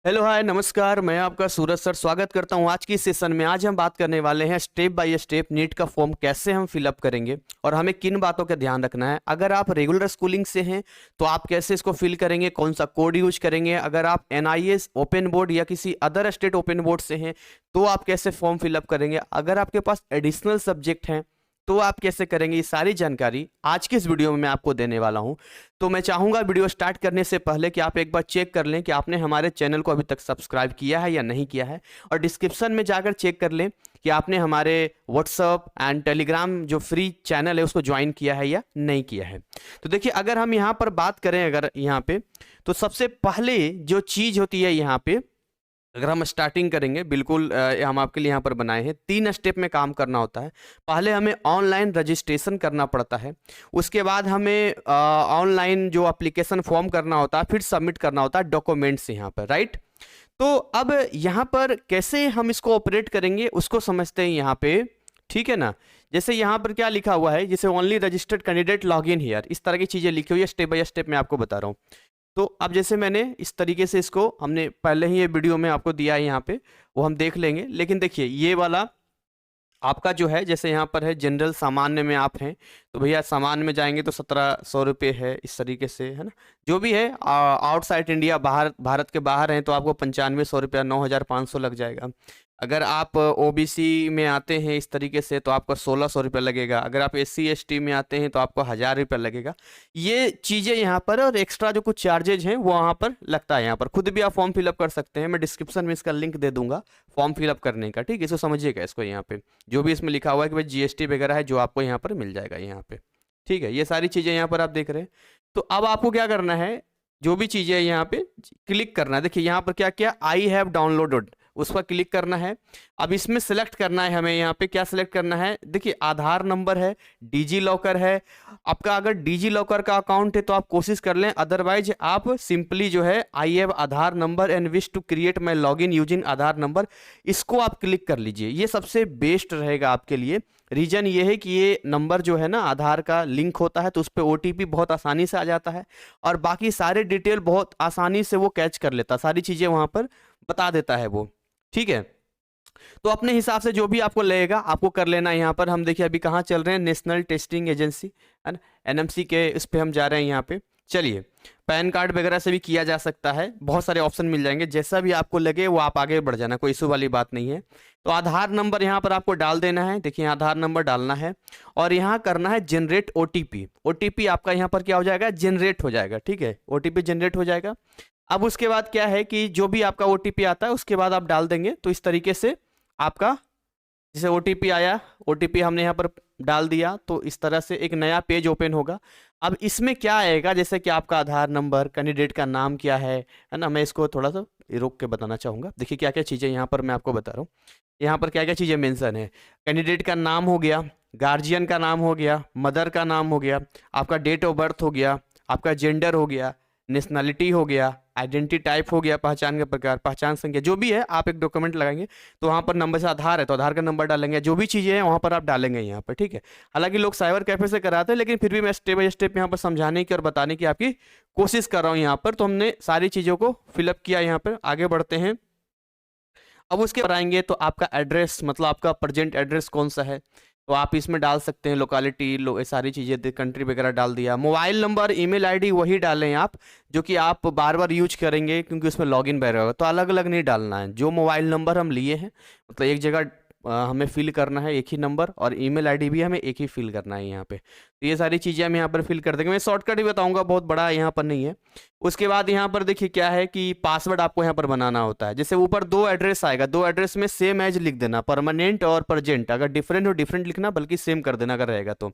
Hello hi नमस्कार। मैं आपका सूरज सर स्वागत करता हूं आज की इस सेशन में। आज हम बात करने वाले हैं स्टेप बाय स्टेप नीट का फॉर्म कैसे हम फिलअप करेंगे और हमें किन बातों का ध्यान रखना है। अगर आप रेगुलर स्कूलिंग से हैं तो आप कैसे इसको फिल करेंगे, कौन सा कोड यूज करेंगे। अगर आप एनआईएस ओपन बोर्ड या किसी अदर स्टेट ओपन बोर्ड से हैं तो आप कैसे फॉर्म फिलअप करेंगे। अगर आपके पास एडिशनल सब्जेक्ट हैं तो आप कैसे करेंगे, ये सारी जानकारी आज की इस वीडियो में मैं आपको देने वाला हूं। तो मैं चाहूंगा वीडियो स्टार्ट करने से पहले कि आप एक बार चेक कर लें कि आपने हमारे चैनल को अभी तक सब्सक्राइब किया है या नहीं किया है, और डिस्क्रिप्शन में जाकर चेक कर लें कि आपने हमारे व्हाट्सअप एंड टेलीग्राम जो फ्री चैनल है उसको ज्वाइन किया है या नहीं किया है। तो देखिए, अगर हम यहाँ पर बात करें अगर यहाँ पे, तो सबसे पहले जो चीज़ होती है यहाँ पे, अगर हम स्टार्टिंग करेंगे, बिल्कुल हम आपके लिए यहाँ पर बनाए हैं 3 स्टेप में काम करना होता है। पहले हमें ऑनलाइन रजिस्ट्रेशन करना पड़ता है, उसके बाद हमें ऑनलाइन जो एप्लीकेशन फॉर्म करना होता है, फिर सबमिट करना होता है डॉक्यूमेंट्स यहाँ पर, राइट। तो अब यहाँ पर कैसे हम इसको ऑपरेट करेंगे उसको समझते हैं यहाँ पे, ठीक है ना। जैसे यहाँ पर क्या लिखा हुआ है, जैसे only registered candidate log in here, इस तरह की चीज़ें लिखी हुई है। स्टेप बाय स्टेप मैं आपको बता रहा हूँ। तो अब जैसे मैंने इस तरीके से इसको, हमने पहले ही ये वीडियो में आपको दिया है यहाँ पे, वो हम देख लेंगे। लेकिन देखिए, ये वाला आपका जो है, जैसे यहाँ पर है जनरल सामान्य में आप हैं तो भैया सामान्य में जाएंगे तो 1700 रुपये है, इस तरीके से, है ना। जो भी है आउटसाइड इंडिया, भारत के बाहर हैं तो आपको 9500 रुपया, 9500 लग जाएगा। अगर आप ओबीसी में आते हैं इस तरीके से तो आपका 1600 रुपया लगेगा। अगर आप एससी एसटी में आते हैं तो आपको 1000 रुपया लगेगा। ये चीज़ें यहाँ पर, और एक्स्ट्रा जो कुछ चार्जेज हैं वो वहाँ पर लगता है। यहाँ पर खुद भी आप फॉर्म फिलअप कर सकते हैं, मैं डिस्क्रिप्शन में इसका लिंक दे दूंगा फॉर्म फिलअप करने का, ठीक है। इसको समझिएगा, इसको यहाँ पे जो भी इसमें लिखा हुआ है कि भाई जीएसटी वगैरह है, जो आपको यहाँ पर मिल जाएगा यहाँ पे, ठीक है। ये सारी चीज़ें यहाँ पर आप देख रहे हैं। तो अब आपको क्या करना है, जो भी चीज़ें यहाँ पे क्लिक करना है। देखिए यहाँ पर क्या क्या, आई हैव डाउनलोडेड, उस पर क्लिक करना है। अब इसमें सेलेक्ट करना है हमें, यहाँ पे क्या सेलेक्ट करना है, देखिए आधार नंबर है, डिजी लॉकर है। आपका अगर डिजी लॉकर का अकाउंट है तो आप कोशिश कर लें, अदरवाइज आप सिंपली जो है I have Aadhaar number and wish to create my log in using Aadhaar number, इसको आप क्लिक कर लीजिए। ये सबसे बेस्ट रहेगा आपके लिए। रीजन ये है कि ये नंबर जो है ना आधार का लिंक होता है तो उस पर ओटीपी बहुत आसानी से आ जाता है, और बाकी सारे डिटेल बहुत आसानी से वो कैच कर लेता, सारी चीज़ें वहाँ पर बता देता है वो, ठीक है। तो अपने हिसाब से जो भी आपको लगेगा आपको कर लेना। यहाँ पर हम देखिए अभी कहाँ चल रहे हैं, नेशनल टेस्टिंग एजेंसी, है ना, एनएमसी के, इस पे हम जा रहे हैं यहाँ पे। चलिए, पैन कार्ड वगैरह से भी किया जा सकता है, बहुत सारे ऑप्शन मिल जाएंगे, जैसा भी आपको लगे वो आप आगे बढ़ जाना, कोई इशू वाली बात नहीं है। तो आधार नंबर यहाँ पर आपको डाल देना है, देखिए आधार नंबर डालना है, और यहाँ करना है जनरेट ओटीपी। ओटीपी आपका यहाँ पर क्या हो जाएगा, जनरेट हो जाएगा, ठीक है, ओटीपी जनरेट हो जाएगा। अब उसके बाद क्या है कि जो भी आपका ओटीपी आता है उसके बाद आप डाल देंगे। तो इस तरीके से आपका जैसे ओटीपी आया, ओटीपी हमने यहाँ पर डाल दिया, तो इस तरह से एक नया पेज ओपन होगा। अब इसमें क्या आएगा, जैसे कि आपका आधार नंबर, कैंडिडेट का नाम क्या है ना। मैं इसको थोड़ा सा रोक के बताना चाहूँगा। देखिए क्या क्या चीज़ें यहाँ पर मैं आपको बता रहा हूँ। यहाँ पर क्या क्या चीज़ें मेंशन है, कैंडिडेट का नाम हो गया, गार्जियन का नाम हो गया, मदर का नाम हो गया, आपका डेट ऑफ बर्थ हो गया, आपका जेंडर हो गया, नेशनैलिटी हो गया, आइडेंटिटी टाइप हो गया, पहचान का प्रकार, पहचान संख्या, जो भी है आप एक डॉक्यूमेंट लगाएंगे तो वहाँ पर नंबर से आधार है तो आधार का नंबर डालेंगे, जो भी चीज़ें हैं वहाँ पर आप डालेंगे यहाँ पर, ठीक है। हालांकि लोग साइबर कैफे से कराते हैं, लेकिन फिर भी मैं स्टेप बाय स्टेप यहाँ पर समझाने की और बताने की आपकी कोशिश कर रहा हूँ यहाँ पर। तो हमने सारी चीज़ों को फिलअप किया, यहाँ पर आगे बढ़ते हैं। अब उसके बाद आएंगे तो आपका एड्रेस, मतलब आपका प्रेजेंट एड्रेस कौन सा है, तो आप इसमें डाल सकते हैं लोकेलिटी, ये सारी चीज़ें, कंट्री वगैरह डाल दिया। मोबाइल नंबर, ईमेल आईडी वही डालें आप जो कि आप बार बार यूज करेंगे, क्योंकि उसमें लॉगिन वगैरह होगा, तो अलग अलग नहीं डालना है। जो मोबाइल नंबर हम लिए हैं, मतलब एक जगह हमें फिल करना है एक ही नंबर, और ईमेल आईडी भी हमें एक ही फिल करना है यहाँ पे। तो ये सारी चीज़ें हम यहाँ पर फिल कर देंगे। मैं शॉर्टकट ही बताऊंगा, बहुत बड़ा यहाँ पर नहीं है। उसके बाद यहाँ पर देखिए क्या है कि पासवर्ड आपको यहाँ पर बनाना होता है। जैसे ऊपर 2 एड्रेस आएगा, 2 एड्रेस में सेम एज लिख देना, परमानेंट और प्रेजेंट। अगर डिफरेंट हो डिफरेंट लिखना, बल्कि सेम कर देना अगर रहेगा तो।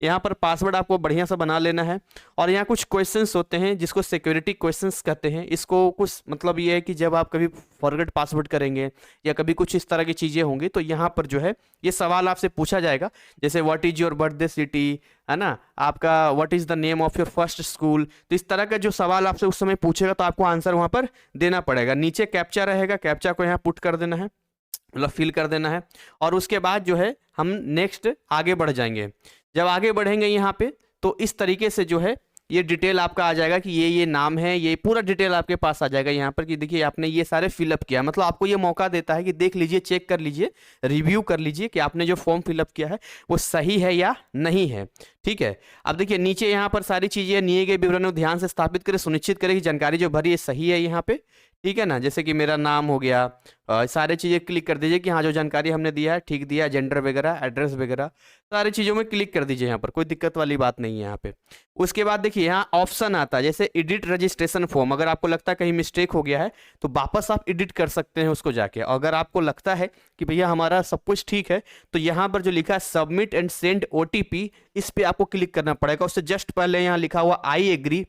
यहाँ पर पासवर्ड आपको बढ़िया सा बना लेना है। और यहाँ कुछ क्वेश्चंस होते हैं जिसको सिक्योरिटी क्वेश्चंस कहते हैं। इसको कुछ मतलब ये है कि जब आप कभी फॉरगेट पासवर्ड करेंगे या कभी कुछ इस तरह की चीज़ें होंगी तो यहाँ पर जो है ये सवाल आपसे पूछा जाएगा। जैसे what is your birthday city, है ना, आपका what is the name of your first school. तो इस तरह का जो सवाल आपसे उस समय पूछेगा तो आपको आंसर वहां पर देना पड़ेगा। नीचे कैप्चा रहेगा, कैप्चा को यहाँ पुट कर देना है, मतलब फिल कर देना है। और उसके बाद जो है हम नेक्स्ट आगे बढ़ जाएंगे। जब आगे बढ़ेंगे यहाँ पे तो इस तरीके से जो है ये डिटेल आपका आ जाएगा कि ये नाम है, ये पूरा डिटेल आपके पास आ जाएगा यहाँ पर कि देखिए आपने ये सारे फिलअप किया। मतलब आपको ये मौका देता है कि देख लीजिए, चेक कर लीजिए, रिव्यू कर लीजिए कि आपने जो फॉर्म फिलअप किया है वो सही है या नहीं है। ठीक है, अब देखिए नीचे यहाँ पर सारी चीजें दिए गए विवरणों ध्यान से स्थापित करें, सुनिश्चित करें कि जानकारी जो भरी है सही है यहाँ पे। ठीक है ना, जैसे कि मेरा नाम हो गया, सारे चीजें क्लिक कर दीजिए कि हाँ जो जानकारी हमने दिया है ठीक दिया है, जेंडर वगैरह, एड्रेस वगैरह, सारी चीजों में क्लिक कर दीजिए। यहाँ पर कोई दिक्कत वाली बात नहीं है यहाँ पे। उसके बाद देखिए यहाँ ऑप्शन आता है जैसे एडिट रजिस्ट्रेशन फॉर्म। अगर आपको लगता है कहीं मिस्टेक हो गया है तो वापस आप एडिट कर सकते हैं उसको जाके। अगर आपको लगता है कि भैया हमारा सब कुछ ठीक है तो यहाँ पर जो लिखा है सबमिट एंड सेंड ओटीपी, इस पे आपको क्लिक करना पड़ेगा। उससे जस्ट पहले यहाँ लिखा हुआ आई एग्री,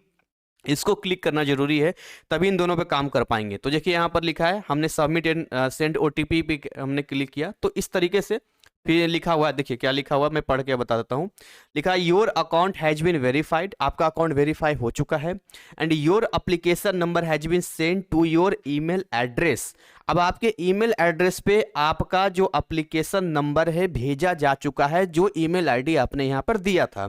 इसको क्लिक करना जरूरी है, तभी इन दोनों पे काम कर पाएंगे। तो देखिए यहाँ पर लिखा है हमने सबमिट एंड सेंड ओटीपी पे हमने क्लिक किया, तो इस तरीके से फिर लिखा हुआ है, देखिए क्या लिखा हुआ, मैं पढ़ के बता देता हूँ। लिखा है your account has been verified, आपका अकाउंट वेरीफाई हो चुका है, and your application number has been send to your email address. अब आपके ईमेल एड्रेस पे आपका जो एप्लीकेशन नंबर है भेजा जा चुका है, जो ईमेल आईडी आपने यहाँ पर दिया था।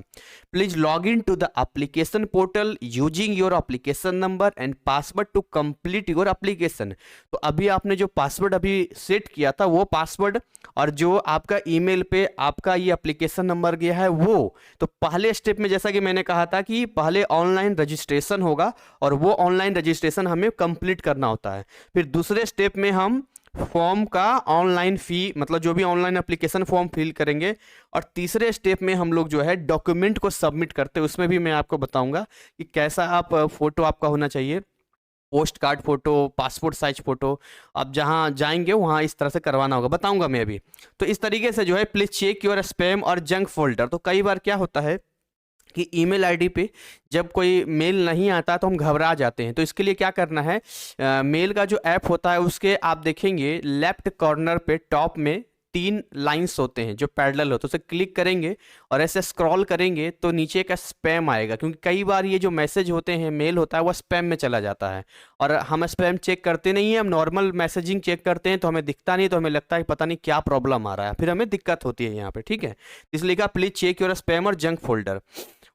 Please log in to the application portal using your application number and password to complete your application. तो अभी आपने जो पासवर्ड अभी सेट किया था वो पासवर्ड, और जो आपका ईमेल पे आपका ये एप्लीकेशन नंबर गया है वो, तो पहले स्टेप में जैसा कि मैंने कहा था कि पहले ऑनलाइन रजिस्ट्रेशन होगा और वो ऑनलाइन रजिस्ट्रेशन हमें कंप्लीट करना होता है। फिर दूसरे स्टेप में हम फॉर्म का ऑनलाइन फी, मतलब जो भी ऑनलाइन एप्लीकेशन फॉर्म फिल करेंगे, और तीसरे स्टेप में हम लोग जो है डॉक्यूमेंट को सबमिट करते हैं। उसमें भी मैं आपको बताऊंगा कि कैसा आप फोटो आपका होना चाहिए, post card photo, passport size photo, अब जहां जाएंगे वहां इस तरह से करवाना होगा, बताऊंगा मैं अभी। तो इस तरीके से जो है प्लीज चेक योर स्पैम और जंक फोल्डर। तो कई बार क्या होता है कि ईमेल आईडी पे जब कोई मेल नहीं आता तो हम घबरा जाते हैं। तो इसके लिए क्या करना है, मेल का जो ऐप होता है उसके आप देखेंगे लेफ्ट कॉर्नर पे टॉप में 3 लाइंस होते हैं जो पैरेलल होते हैं, उसे क्लिक करेंगे और ऐसे स्क्रॉल करेंगे तो नीचे का स्पैम आएगा। क्योंकि कई बार ये जो मैसेज होते हैं, मेल होता है, वो स्पैम में चला जाता है, और हम स्पैम चेक करते नहीं है, हम नॉर्मल मैसेजिंग चेक करते हैं तो हमें दिखता नहीं, तो हमें लगता है पता नहीं क्या प्रॉब्लम आ रहा है, फिर हमें दिक्कत होती है यहाँ पे। ठीक है, इसलिए कहा प्लीज चेक योर स्पैम और जंक फोल्डर।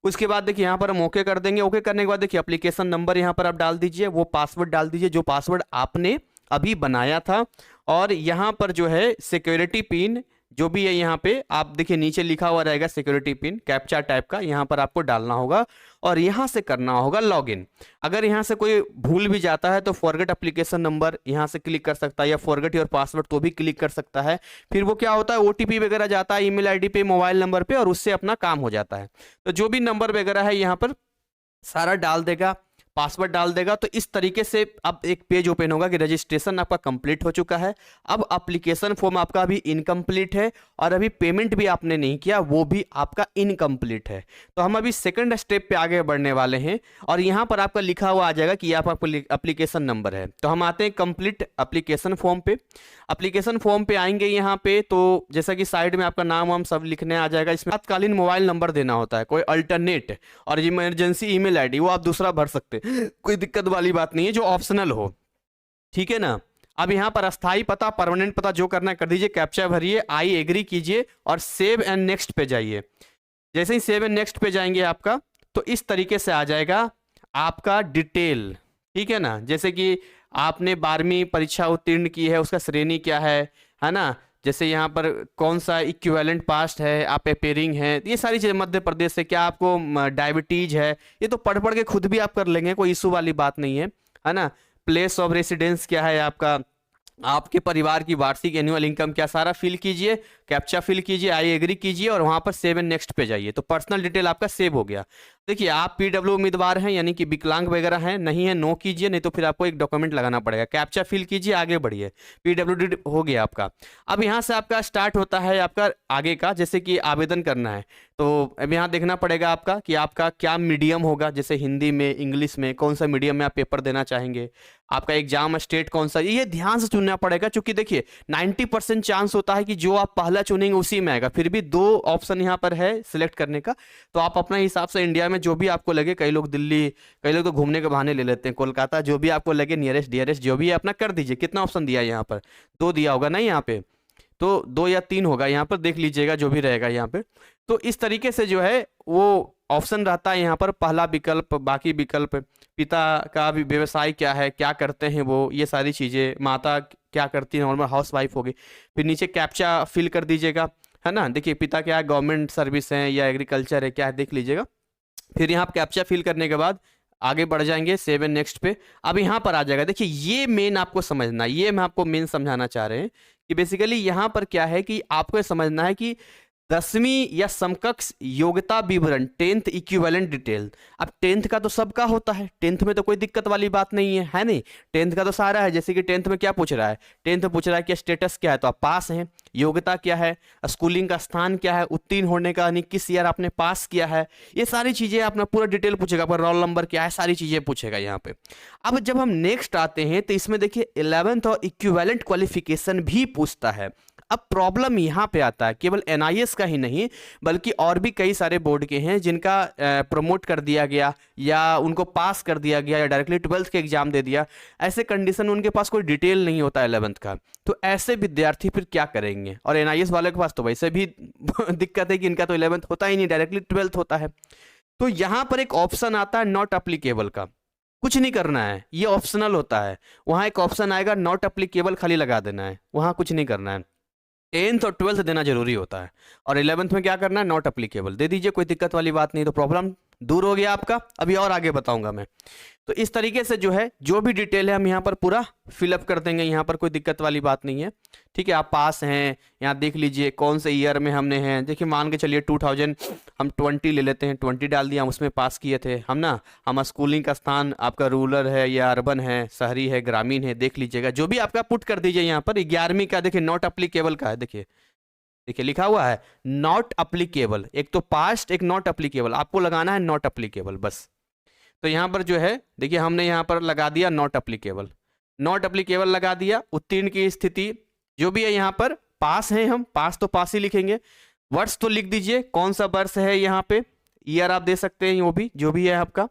उसके बाद देखिए यहाँ पर हम ओके कर देंगे। ओके करने के बाद देखिए एप्लीकेशन नंबर यहाँ पर आप डाल दीजिए, वो पासवर्ड डाल दीजिए जो पासवर्ड आपने अभी बनाया था, और यहाँ पर जो है सिक्योरिटी पिन जो भी है यहाँ पे आप देखिए नीचे लिखा हुआ रहेगा सिक्योरिटी पिन कैप्चा टाइप का, यहाँ पर आपको डालना होगा और यहाँ से करना होगा लॉगिन। अगर यहाँ से कोई भूल भी जाता है तो फॉरगेट एप्लीकेशन नंबर यहाँ से क्लिक कर सकता है, या फॉरगेट योर पासवर्ड तो भी क्लिक कर सकता है। फिर वो क्या होता है, ओटीपी वगैरह जाता है ईमेल आईडी पे, मोबाइल नंबर पे, और उससे अपना काम हो जाता है। तो जो भी नंबर वगैरह है यहाँ पर सारा डाल देगा, पासवर्ड डाल देगा। तो इस तरीके से अब एक पेज ओपन होगा कि रजिस्ट्रेशन आपका कंप्लीट हो चुका है। अब एप्लीकेशन फॉर्म आपका अभी इनकम्प्लीट है, और अभी पेमेंट भी आपने नहीं किया, वो भी आपका इनकम्प्लीट है। तो हम अभी सेकंड स्टेप पे आगे बढ़ने वाले हैं, और यहाँ पर आपका लिखा हुआ आ जाएगा कि आपका एप्लीकेशन नंबर है। तो हम आते हैं कंप्लीट एप्लीकेशन फॉर्म पे। एप्लीकेशन फॉर्म पे आएंगे यहाँ पे, तो जैसा कि साइड में आपका नाम वाम सब लिखने आ जाएगा। इसमें तत्कालीन मोबाइल नंबर देना होता है, कोई अल्टरनेट, और इमरजेंसी ईमेल आईडी वो आप दूसरा भर सकते, कोई दिक्कत वाली बात नहीं है, जो ऑप्शनल हो। ठीक है ना। अब यहाँ पर अस्थाई पता, परमानेंट पता जो करना है कर दीजिए, कैप्चा भरिए, आई एग्री कीजिए और सेव एंड नेक्स्ट पे जाइए। जैसे ही सेव एंड नेक्स्ट पे जाएंगे आपका, तो इस तरीके से आ जाएगा आपका डिटेल। ठीक है ना, जैसे कि आपने 12वीं परीक्षा उत्तीर्ण की है, उसका श्रेणी क्या है ना, जैसे यहाँ पर कौन सा इक्विवेलेंट पास्ट है, आप अपेयरिंग है, ये सारी चीजें, मध्य प्रदेश से, क्या आपको डायबिटीज है, ये तो पढ़ के खुद भी आप कर लेंगे, कोई इशू वाली बात नहीं है ना। प्लेस ऑफ रेसिडेंस क्या है आपका, आपके परिवार की वार्षिक एनुअल इनकम क्या, सारा फिल कीजिए, कैप्चा फिल कीजिए, आई एग्री कीजिए, और वहां पर सेव एंड नेक्स्ट पे जाइए। तो पर्सनल डिटेल आपका सेव हो गया। देखिए आप पीडब्ल्यू उम्मीदवार हैं, यानी कि विकलांग वगैरह हैं, नहीं है नो कीजिए, नहीं तो फिर आपको एक डॉक्यूमेंट लगाना पड़ेगा। कैप्चा फिल कीजिए, आगे बढ़िए, पीडब्ल्यूडी हो गया आपका। अब यहाँ से आपका स्टार्ट होता है आपका आगे का, जैसे कि आवेदन करना है। तो अब यहाँ देखना पड़ेगा आपका कि आपका क्या मीडियम होगा, जैसे हिंदी में, इंग्लिश में, कौन सा मीडियम में आप पेपर देना चाहेंगे, आपका एग्जाम स्टेट कौन सा, ये ध्यान से चुनना पड़ेगा। क्योंकि देखिए 90% चांस होता है कि जो आप पहला चुनेंगे उसी में आएगा। फिर भी 2 ऑप्शन यहाँ पर है सिलेक्ट करने का, तो आप अपने हिसाब से इंडिया में जो भी आपको लगे, कई लोग दिल्ली, कई लोग तो घूमने के बहाने ले लेते हैं, कोलकाता, जो भी आपको लगे नियरेस्ट डियरेस्ट जो भी है अपना कर दीजिए। कितना ऑप्शन दिया है यहाँ पर, 2 दिया होगा ना यहाँ पे, तो 2 या 3 होगा, यहाँ पर देख लीजिएगा जो भी रहेगा यहाँ पे। तो इस तरीके से जो है वो ऑप्शन रहता है यहाँ पर, पहला विकल्प, बाकी विकल्प, पिता का भी व्यवसाय क्या है, क्या करते हैं वो, ये सारी चीज़ें, माता क्या करती है, नॉर्मल हाउस वाइफ होगी। फिर नीचे कैप्चा फिल कर दीजिएगा, है ना। देखिए पिता क्या है, गवर्नमेंट सर्विस है या एग्रीकल्चर है, क्या है देख लीजिएगा। फिर यहाँ कैप्चा फिल करने के बाद आगे बढ़ जाएंगे 7 नेक्स्ट पे। अब यहाँ पर आ जाएगा, देखिए ये मेन आपको समझना है, ये मैं आपको मेन समझाना चाह रहे हैं कि बेसिकली यहाँ पर क्या है कि आपको ये समझना है कि 10वीं या समकक्ष योग्यता विवरण, 10th इक्विवेलेंट डिटेल। अब 10th का तो सबका होता है, 10th में तो कोई दिक्कत वाली बात नहीं है नहीं। 10th का तो सारा है, जैसे कि 10th में क्या पूछ रहा है, 10th में पूछ रहा है कि स्टेटस क्या है, तो आप पास हैं। योग्यता क्या है, स्कूलिंग का स्थान क्या है, उत्तीर्ण होने का यानी किस ईयर आपने पास किया है, ये सारी चीजें अपना पूरा डिटेल पूछेगा। आपका रोल नंबर क्या है, सारी चीजें पूछेगा यहाँ पे। अब जब हम नेक्स्ट आते हैं तो इसमें देखिए 11th और इक्विवेलेंट क्वालिफिकेशन भी पूछता है। अब प्रॉब्लम यहाँ पे आता है, केवल एनआईएस का ही नहीं बल्कि और भी कई सारे बोर्ड के हैं जिनका प्रमोट कर दिया गया या उनको पास कर दिया गया या डायरेक्टली 12th के एग्जाम दे दिया। ऐसे कंडीशन में उनके पास कोई डिटेल नहीं होता 11th का, तो ऐसे विद्यार्थी फिर क्या करेंगे। और एनआईएस वाले के पास तो वैसे भी दिक्कत है कि इनका तो 11th होता ही नहीं, डायरेक्टली 12th होता है। तो यहाँ पर एक ऑप्शन आता है नॉट अप्लीकेबल का, कुछ नहीं करना है, ये ऑप्शनल होता है। वहां एक ऑप्शन आएगा नॉट अप्लीकेबल, खाली लगा देना है, वहां कुछ नहीं करना है। 10th और 12th देना जरूरी होता है, और 11th में क्या करना है, नॉट अप्लीकेबल दे दीजिए, कोई दिक्कत वाली बात नहीं। तो प्रॉब्लम दूर हो गया आपका। अभी और आगे बताऊंगा मैं। तो इस तरीके से जो है जो भी डिटेल है हम यहाँ पर पूरा फिलअप कर देंगे, यहाँ पर कोई दिक्कत वाली बात नहीं है, ठीक है। आप पास हैं, यहाँ देख लीजिए कौन से ईयर में हमने हैं। देखिए मान के चलिए 2000 हम 20 ले लेते हैं, 20 डाल दिया, हम उसमें पास किए थे हम ना। हम स्कूलिंग का स्थान आपका रूरल है या अर्बन है, शहरी है, ग्रामीण है, देख लीजिएगा जो भी आपका पुट कर दीजिए यहाँ पर। 11वीं का देखिए नॉट अप्लीकेबल का है, देखिए देखिए लिखा हुआ है नॉट अप्लीकेबल, एक तो पास्ट एक नॉट अप्लीकेबल, आपको लगाना है नॉट अप्लीकेबल बस। तो यहाँ पर जो है देखिए हमने यहाँ पर लगा दिया नॉट अप्लीकेबल, नॉट अप्लीकेबल लगा दिया। उत्तीर्ण की स्थिति जो भी है यहाँ पर पास है, हम पास तो पास ही लिखेंगे। वर्ष तो लिख दीजिए कौन सा वर्ष है, यहाँ पे ईयर आप दे सकते हैं, वो भी जो भी है आपका,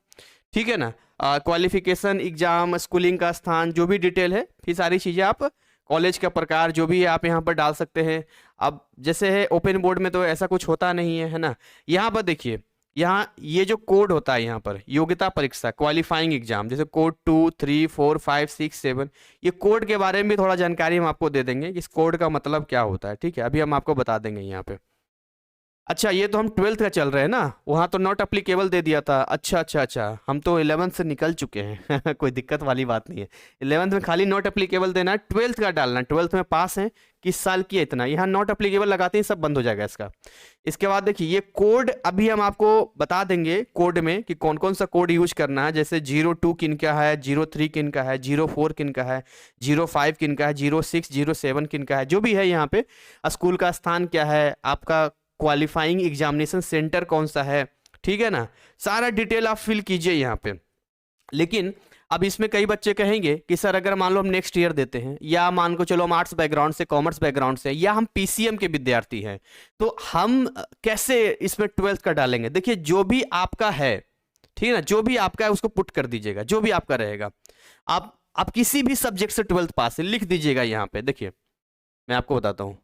ठीक है ना। क्वालिफिकेशन, एग्जाम, स्कूलिंग का स्थान, जो भी डिटेल है, ये सारी चीज़ें आप, कॉलेज का प्रकार जो भी है आप यहाँ पर डाल सकते हैं। अब जैसे है ओपन बोर्ड में तो ऐसा कुछ होता नहीं है, है ना। यहाँ पर देखिए, यहाँ ये जो कोड होता है यहाँ पर योग्यता परीक्षा क्वालिफाइंग एग्जाम, जैसे कोड 2, 3, 4, 5, 6, 7, ये कोड के बारे में भी थोड़ा जानकारी हम आपको दे देंगे, इस कोड का मतलब क्या होता है, ठीक है। अभी हम आपको बता देंगे यहाँ पे। अच्छा ये तो हम 12th का चल रहे हैं ना, वहाँ तो नॉट अप्लीकेबल दे दिया था। अच्छा, हम तो 11th से निकल चुके हैं कोई दिक्कत वाली बात नहीं है। 11th में खाली नॉट अप्लीकेबल देना है, 12th का डालना है। 12th में पास है, किस साल की है, इतना। यहाँ नॉट अप्लीकेबल लगाते ही सब बंद हो जाएगा इसका। इसके बाद देखिए ये कोड अभी हम आपको बता देंगे कोड में कि कौन कौन सा कोड यूज करना है। जैसे 02 किन का है, 03 किन का है, 04 किन का है, 05 किन का है, 06, 07 किन का है, जो भी है यहाँ पे। स्कूल का स्थान क्या है, आपका क्वालिफाइंग एग्जामिनेशन सेंटर कौन सा है, ठीक है ना। सारा डिटेल आप फिल कीजिए यहाँ पे। लेकिन अब इसमें कई बच्चे कहेंगे कि सर अगर मान लो हम नेक्स्ट ईयर देते हैं, या मान को चलो हम आर्ट्स बैकग्राउंड से, कॉमर्स बैकग्राउंड से, या हम पीसीएम के विद्यार्थी हैं, तो हम कैसे इसमें 12th का डालेंगे। देखिए जो भी आपका है, ठीक है ना, जो भी आपका है उसको पुट कर दीजिएगा, जो भी आपका रहेगा। आप किसी भी सब्जेक्ट से 12th पास है लिख दीजिएगा यहाँ पे। देखिए मैं आपको बताता हूँ,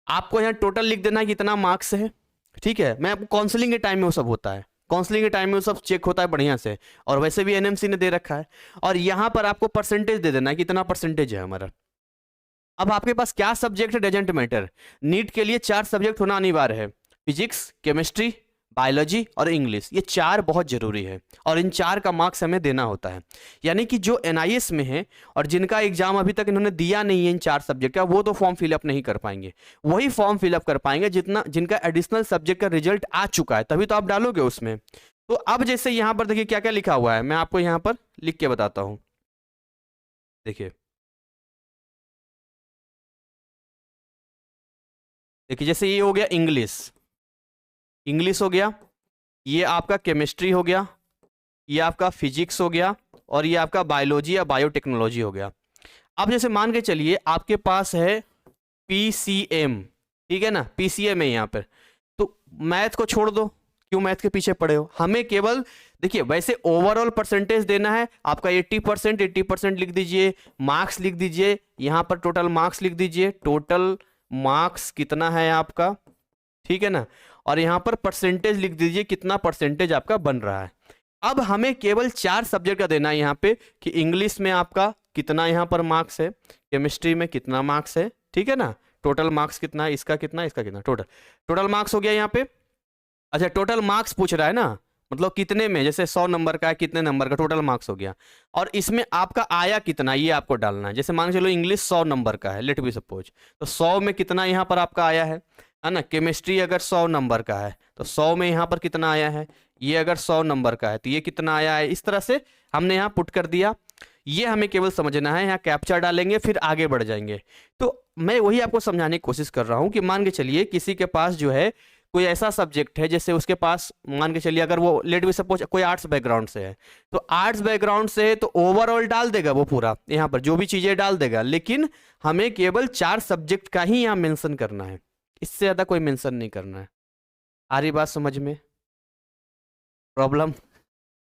आपको यहाँ टोटल लिख देना है कितना मार्क्स है, ठीक है। मैं आपको काउंसलिंग के टाइम में वो सब होता है, काउंसलिंग के टाइम में वो सब चेक होता है बढ़िया से, और वैसे भी एनएमसी ने दे रखा है। और यहाँ पर आपको परसेंटेज दे देना है कितना परसेंटेज है हमारा। अब आपके पास क्या सब्जेक्ट है डजेंट मैटर, नीट के लिए 4 सब्जेक्ट होना अनिवार्य है, फिजिक्स, केमिस्ट्री, बायोलॉजी और इंग्लिश। ये 4 बहुत जरूरी है, और इन 4 का मार्क्स हमें देना होता है। यानी कि जो एनआईएस में है और जिनका एग्जाम अभी तक इन्होंने दिया नहीं है इन 4 सब्जेक्ट का, वो तो फॉर्म फिलअप नहीं कर पाएंगे। वही फॉर्म फिलअप कर पाएंगे जिनका एडिशनल सब्जेक्ट का रिजल्ट आ चुका है, तभी तो आप डालोगे उसमें। तो अब जैसे यहाँ पर देखिए क्या क्या लिखा हुआ है, मैं आपको यहाँ पर लिख के बताता हूँ। देखिए जैसे ये हो गया इंग्लिश हो गया, ये आपका केमिस्ट्री हो गया, ये आपका फिजिक्स हो गया, और ये आपका बायोलॉजी या बायोटेक्नोलॉजी हो गया। अब जैसे मान के चलिए आपके पास है पीसीएम, ठीक है ना, पीसीएम है यहाँ पर, तो मैथ को छोड़ दो, क्यों मैथ के पीछे पड़े हो। हमें केवल देखिए वैसे ओवरऑल परसेंटेज देना है आपका 80% लिख दीजिए, मार्क्स लिख दीजिए, यहाँ पर टोटल मार्क्स लिख दीजिए, टोटल मार्क्स कितना है आपका, ठीक है ना, और यहाँ पर परसेंटेज लिख दीजिए कितना परसेंटेज आपका बन रहा है। अब हमें केवल 4 सब्जेक्ट का देना है यहाँ पे कि इंग्लिश में आपका कितना यहाँ पर मार्क्स है, केमिस्ट्री में कितना मार्क्स है, ठीक है ना, टोटल मार्क्स कितना है, इसका कितना, इसका कितना, टोटल मार्क्स हो गया यहाँ पे। अच्छा टोटल मार्क्स पूछ रहा है ना, मतलब कितने में, जैसे 100 नंबर का है, कितने नंबर का टोटल मार्क्स हो गया, और इसमें आपका आया कितना ये आपको डालना है। जैसे मान के चलो इंग्लिश 100 नंबर का है, लेट बी सपोज, तो 100 में कितना यहाँ पर आपका आया है ना। केमिस्ट्री अगर 100 नंबर का है तो 100 में यहाँ पर कितना आया है, ये अगर 100 नंबर का है तो ये कितना आया है, इस तरह से हमने यहाँ पुट कर दिया। ये हमें केवल समझना है, यहाँ कैप्चा डालेंगे फिर आगे बढ़ जाएंगे। तो मैं वही आपको समझाने की कोशिश कर रहा हूँ कि मान के चलिए किसी के पास जो है कोई ऐसा सब्जेक्ट है, जैसे उसके पास मान के चलिए अगर वो लेट बी सपोज कोई आर्ट्स बैकग्राउंड से है, तो आर्ट्स बैकग्राउंड से है तो ओवरऑल डाल देगा वो पूरा, यहाँ पर जो भी चीजें डाल देगा, लेकिन हमें केवल 4 सब्जेक्ट का ही यहाँ मेंशन करना है, इससे ज्यादा कोई मेंशन नहीं करना है। आ रही बात समझ में, प्रॉब्लम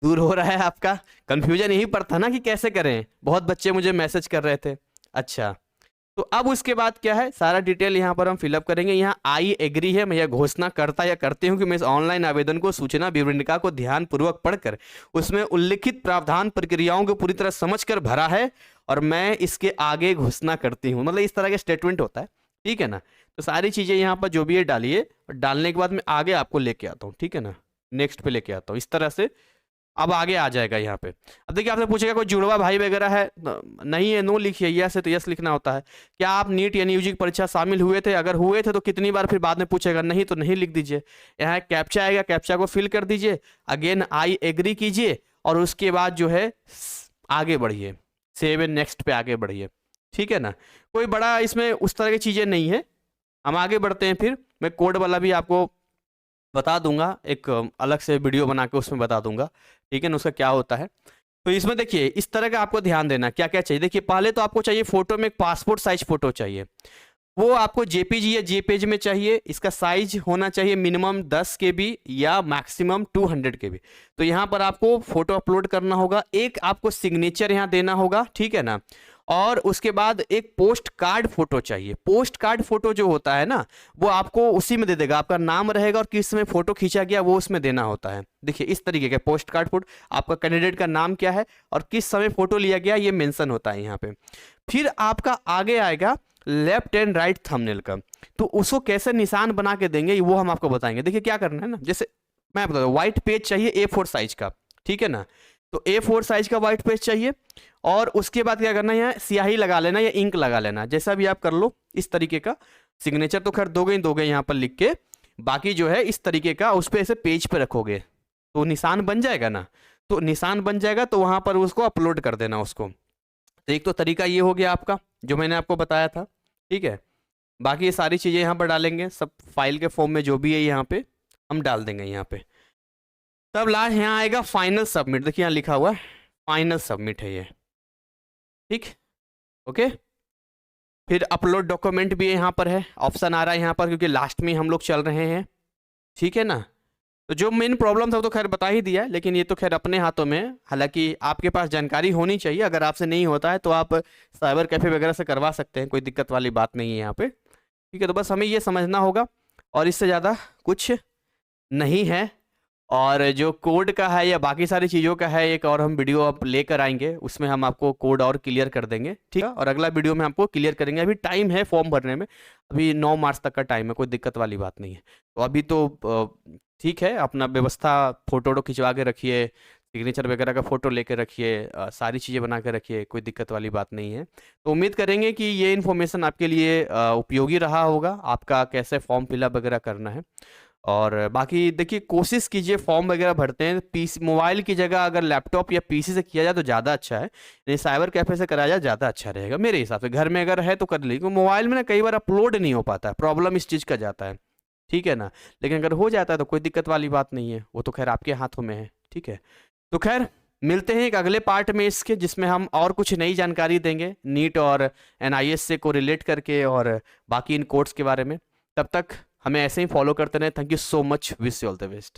दूर हो रहा है आपका, कंफ्यूजन यही पर था ना कि कैसे करें, बहुत बच्चे मुझे मैसेज कर रहे थे। अच्छा तो अब उसके बाद क्या है, सारा डिटेल यहाँ पर हम फिलअप करेंगे। यहाँ आई एग्री है, मैं यह घोषणा करता या करती हूँ कि मैं इस ऑनलाइन आवेदन को सूचना विवरणिका को ध्यानपूर्वक पढ़कर उसमें उल्लिखित प्रावधान प्रक्रियाओं को पूरी तरह समझकर भरा है और मैं इसके आगे घोषणा करती हूँ, मतलब इस तरह का स्टेटमेंट होता है, ठीक है ना। तो सारी चीजें यहाँ पर जो भी है डालिए, और डालने के बाद मैं आगे आपको लेके आता हूँ, ठीक है ना, नेक्स्ट पे लेके आता हूँ, इस तरह से अब आगे आ जाएगा यहाँ पे। अब देखिए आपसे पूछेगा कोई जुड़वा भाई वगैरह है, नहीं है नो लिखिए, यस है तो यस लिखना होता है। क्या आप नीट यानी यूजी की परीक्षा शामिल हुए थे, अगर हुए थे तो कितनी बार, फिर बाद में पूछेगा, नहीं तो नहीं लिख दीजिए। यहाँ कैप्चा आएगा, कैप्चा को फिल कर दीजिए, अगेन आई एग्री कीजिए और उसके बाद जो है आगे बढ़िए, सेव एंड नेक्स्ट पे आगे बढ़िए, ठीक है ना। कोई बड़ा इसमें उस तरह की चीजें नहीं है, हम आगे बढ़ते हैं। फिर मैं कोड वाला भी आपको बता दूंगा, एक अलग से वीडियो बना के उसमें बता दूंगा, ठीक है ना, उसका क्या होता है। तो इसमें देखिए इस तरह का आपको ध्यान देना, क्या क्या चाहिए। देखिए पहले तो आपको चाहिए फोटो में एक पासपोर्ट साइज फोटो चाहिए, वो आपको जेपीजी या जेपेज में चाहिए। इसका साइज होना चाहिए मिनिमम 10 KB या मैक्सिमम 200 KB। तो यहाँ पर आपको फोटो अपलोड करना होगा, एक आपको सिग्नेचर यहाँ देना होगा, ठीक है ना, और उसके बाद एक पोस्ट कार्ड फोटो चाहिए। पोस्ट कार्ड फोटो जो होता है ना, वो आपको उसी में दे देगा, आपका नाम रहेगा और किस समय फोटो खींचा गया वो उसमें देना होता है। देखिए इस तरीके का पोस्ट कार्ड फोटो, आपका कैंडिडेट का नाम क्या है और किस समय फोटो लिया गया ये मेंशन होता है यहाँ पे। फिर आपका आगे आएगा लेफ्ट एंड राइट थंबनेल का, तो उसको कैसे निशान बना के देंगे वो हम आपको बताएंगे। देखिए क्या करना है ना, जैसे मैं बता दूं, व्हाइट पेज चाहिए A4 साइज का, ठीक है ना, तो A4 साइज का व्हाइट पेज चाहिए। और उसके बाद क्या करना है, यहाँ स्याही लगा लेना या इंक लगा लेना, जैसा भी आप कर लो इस तरीके का। सिग्नेचर तो खैर दोगे यहाँ पर लिख के, बाकी जो है इस तरीके का उस पर ऐसे पेज पे रखोगे तो निशान बन जाएगा ना, तो निशान बन जाएगा तो वहां पर उसको अपलोड कर देना उसको। तो एक तो तरीका ये हो गया आपका जो मैंने आपको बताया था, ठीक है। बाकी ये सारी चीज़ें यहाँ पर डालेंगे, सब फाइल के फॉर्म में जो भी है यहाँ पे हम डाल देंगे यहाँ पे। तब लास्ट यहाँ आएगा फाइनल सबमिट, देखिए यहाँ लिखा हुआ है फाइनल सबमिट है ये, ठीक, ओके। फिर अपलोड डॉक्यूमेंट भी यहाँ पर है, ऑप्शन आ रहा है यहाँ पर क्योंकि लास्ट में हम लोग चल रहे हैं, ठीक है ना। तो जो मेन प्रॉब्लम था वो तो खैर बता ही दिया, लेकिन ये तो खैर अपने हाथों में है। हालांकि आपके पास जानकारी होनी चाहिए, अगर आपसे नहीं होता है तो आप साइबर कैफे वगैरह से करवा सकते हैं, कोई दिक्कत वाली बात नहीं है यहाँ पे, ठीक है। तो बस हमें ये समझना होगा और इससे ज़्यादा कुछ नहीं है। और जो कोड का है या बाकी सारी चीज़ों का है, एक और हम वीडियो आप लेकर आएंगे, उसमें हम आपको कोड और क्लियर कर देंगे, ठीक है। और अगला वीडियो में आपको क्लियर करेंगे। अभी टाइम है फॉर्म भरने में, अभी 9 मार्च तक का टाइम है, कोई दिक्कत वाली बात नहीं है। तो अभी तो ठीक है, अपना व्यवस्था फोटो खिंचवा के रखिए, सिग्नेचर वगैरह का फोटो लेके रखिए, सारी चीज़ें बना के रखिए, कोई दिक्कत वाली बात नहीं है। तो उम्मीद करेंगे कि ये इन्फॉर्मेशन आपके लिए उपयोगी रहा होगा, आपका कैसे फॉर्म फिलअप वगैरह करना है। और बाकी देखिए कोशिश कीजिए, फॉर्म वगैरह भरते हैं पीसी मोबाइल की जगह अगर लैपटॉप या पीसी से किया जाए तो ज़्यादा अच्छा है, यानी साइबर कैफे से कराया जाए ज़्यादा अच्छा रहेगा मेरे हिसाब से। घर में अगर है तो कर लीजिए, क्योंकि मोबाइल में ना कई बार अपलोड नहीं हो पाता है, प्रॉब्लम इस चीज़ का जाता है, ठीक है ना। लेकिन अगर हो जाता है तो कोई दिक्कत वाली बात नहीं है, वो तो खैर आपके हाथों में है, ठीक है। तो खैर मिलते हैं एक अगले पार्ट में इसके, जिसमें हम और कुछ नई जानकारी देंगे नीट और NIS से को रिलेट करके और बाकी इन कोर्स के बारे में। तब तक हमें ऐसे ही फॉलो करते रहें। Thank you so much, wish you all the best.